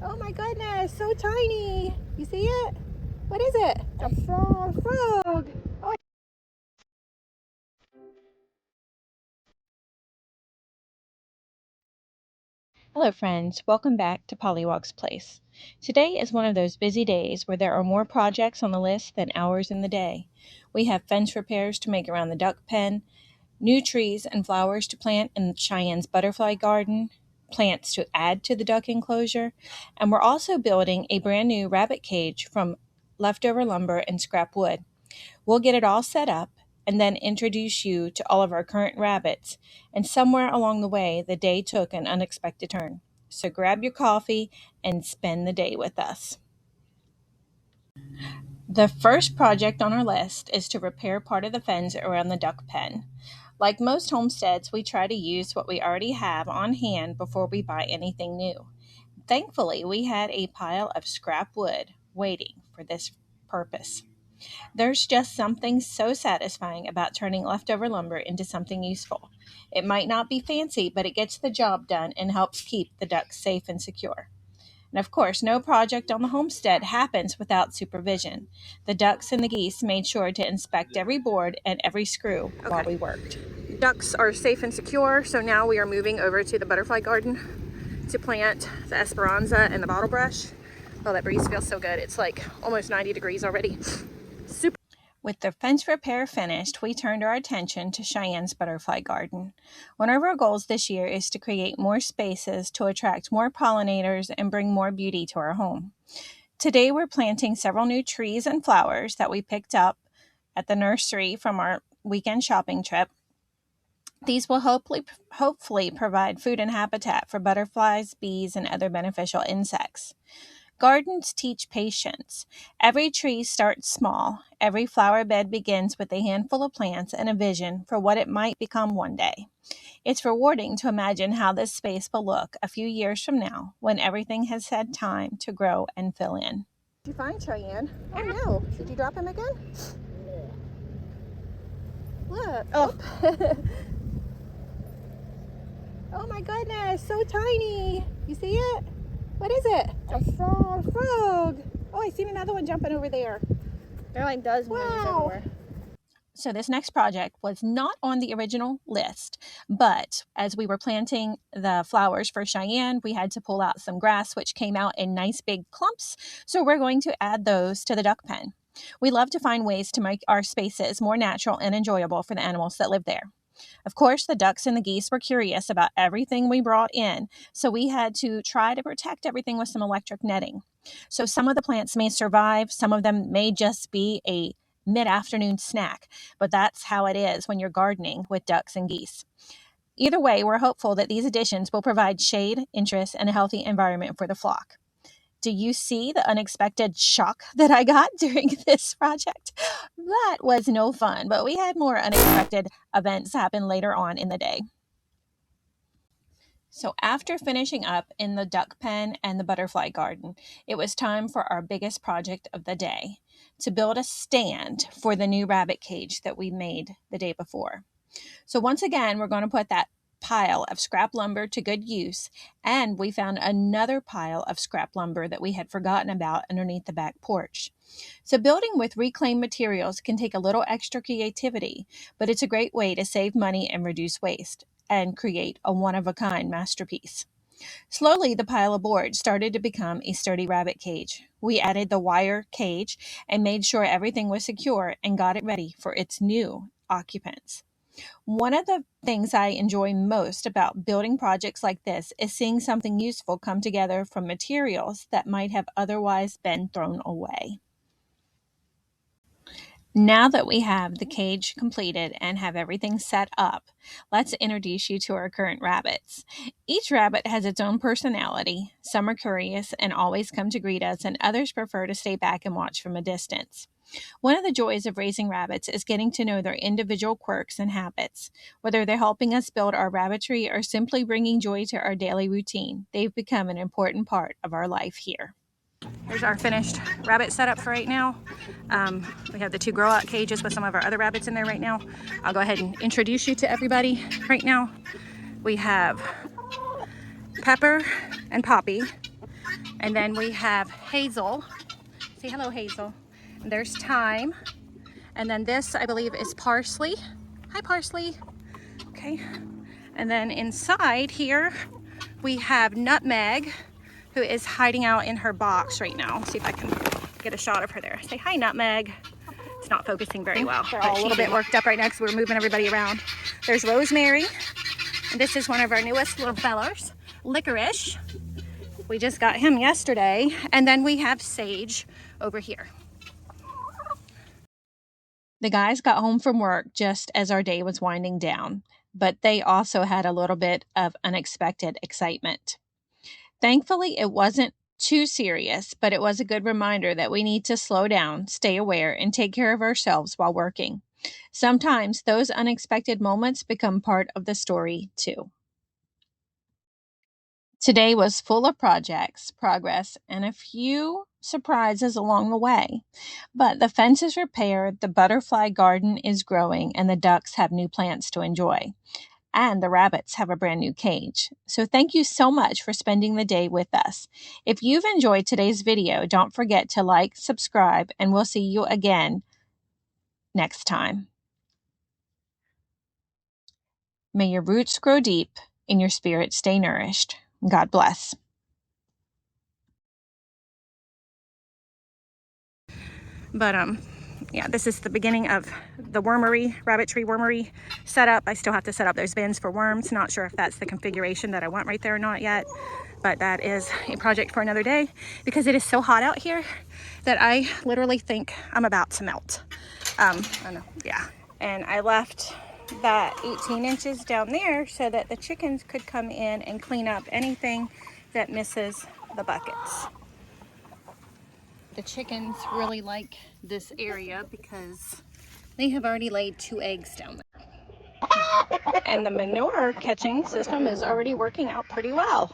Oh my goodness, so tiny. You see it? What is it? A frog. A frog. Oh. Hello friends, welcome back to Pollywog's Place. Today is one of those busy days where there are more projects on the list than hours in the day. We have fence repairs to make around the duck pen, new trees and flowers to plant in Cheyenne's butterfly garden, plants to add to the duck enclosure, and we're also building a brand new rabbit cage from leftover lumber and scrap wood. We'll get it all set up and then introduce you to all of our current rabbits, and somewhere along the way, the day took an unexpected turn. So grab your coffee and spend the day with us. The first project on our list is to repair part of the fence around the duck pen. Like most homesteads, we try to use what we already have on hand before we buy anything new. Thankfully, we had a pile of scrap wood waiting for this purpose. There's just something so satisfying about turning leftover lumber into something useful. It might not be fancy, but it gets the job done and helps keep the ducks safe and secure. And of course, no project on the homestead happens without supervision. The ducks and the geese made sure to inspect every board and every screw while we worked. Ducks are safe and secure, so now we are moving over to the butterfly garden to plant the esperanza and the bottlebrush. Oh, that breeze feels so good. It's like almost 90 degrees already. Super. With the fence repair finished, we turned our attention to Cheyenne's butterfly garden. One of our goals this year is to create more spaces to attract more pollinators and bring more beauty to our home. Today we're planting several new trees and flowers that we picked up at the nursery from our weekend shopping trip. These will hopefully provide food and habitat for butterflies, bees, and other beneficial insects. Gardens teach patience. Every tree starts small. Every flower bed begins with a handful of plants and a vision for what it might become one day. It's rewarding to imagine how this space will look a few years from now when everything has had time to grow and fill in. Did you find Shyanne? Oh no. Did you drop him again? Look. Oh. Oh my goodness, so tiny. You see it? What is it? A frog. A frog. Oh, I seen another one jumping over there. There are like dozens everywhere. So this next project was not on the original list, but as we were planting the flowers for Shyanne, we had to pull out some grass, which came out in nice big clumps. So we're going to add those to the duck pen. We love to find ways to make our spaces more natural and enjoyable for the animals that live there. Of course, the ducks and the geese were curious about everything we brought in, so we had to try to protect everything with some electric netting. So some of the plants may survive, some of them may just be a mid-afternoon snack, but that's how it is when you're gardening with ducks and geese. Either way, we're hopeful that these additions will provide shade, interest, and a healthy environment for the flock. Do you see the unexpected shock that I got during this project? That was no fun, but we had more unexpected events happen later on in the day. So after finishing up in the duck pen and the butterfly garden, it was time for our biggest project of the day, to build a stand for the new rabbit cage that we made the day before. So once again, we're going to put that pile of scrap lumber to good use, and we found another pile of scrap lumber that we had forgotten about underneath the back porch. So building with reclaimed materials can take a little extra creativity, but it's a great way to save money and reduce waste and create a one-of-a-kind masterpiece. Slowly, the pile of boards started to become a sturdy rabbit cage. We added the wire cage and made sure everything was secure and got it ready for its new occupants. One of the things I enjoy most about building projects like this is seeing something useful come together from materials that might have otherwise been thrown away. Now that we have the cage completed and have everything set up, let's introduce you to our current rabbits. Each rabbit has its own personality. Some are curious and always come to greet us, and others prefer to stay back and watch from a distance. One of the joys of raising rabbits is getting to know their individual quirks and habits. Whether they're helping us build our rabbitry or simply bringing joy to our daily routine, they've become an important part of our life here. Here's our finished rabbit setup for right now. We have the 2 grow-out cages with some of our other rabbits in there right now. I'll go ahead and introduce you to everybody right now. We have Pepper and Poppy, And then we have Hazel. Say hello, Hazel. And there's Thyme. And then this, I believe, is Parsley. Hi, Parsley. Okay. And then inside here, we have Nutmeg, who is hiding out in her box right now. Let's see if I can get a shot of her there. Say hi, Nutmeg. It's not focusing very well. They're all a little bit worked up right now because we're moving everybody around. There's Rosemary. And this is one of our newest little fellas, Licorice. We just got him yesterday. And then we have Sage over here. The guys got home from work just as our day was winding down, but they also had a little bit of unexpected excitement. Thankfully, it wasn't too serious, but it was a good reminder that we need to slow down, stay aware, and take care of ourselves while working. Sometimes those unexpected moments become part of the story, too. Today was full of projects, progress, and a few surprises along the way. But the fence is repaired, the butterfly garden is growing, and the ducks have new plants to enjoy. And the rabbits have a brand new cage. So thank you so much for spending the day with us. If you've enjoyed today's video, don't forget to like, subscribe, and we'll see you again next time. May your roots grow deep and your spirit stay nourished. God bless. But yeah, this is the beginning of the wormery, rabbitry wormery setup. I still have to set up those bins for worms. Not sure if that's the configuration that I want right there or not yet, but that is a project for another day because it is so hot out here that I literally think I'm about to melt. I know, yeah. And I left that 18 inches down there so that the chickens could come in and clean up anything that misses the buckets. The chickens really like this area because they have already laid 2 eggs down there. And the manure catching system is already working out pretty well.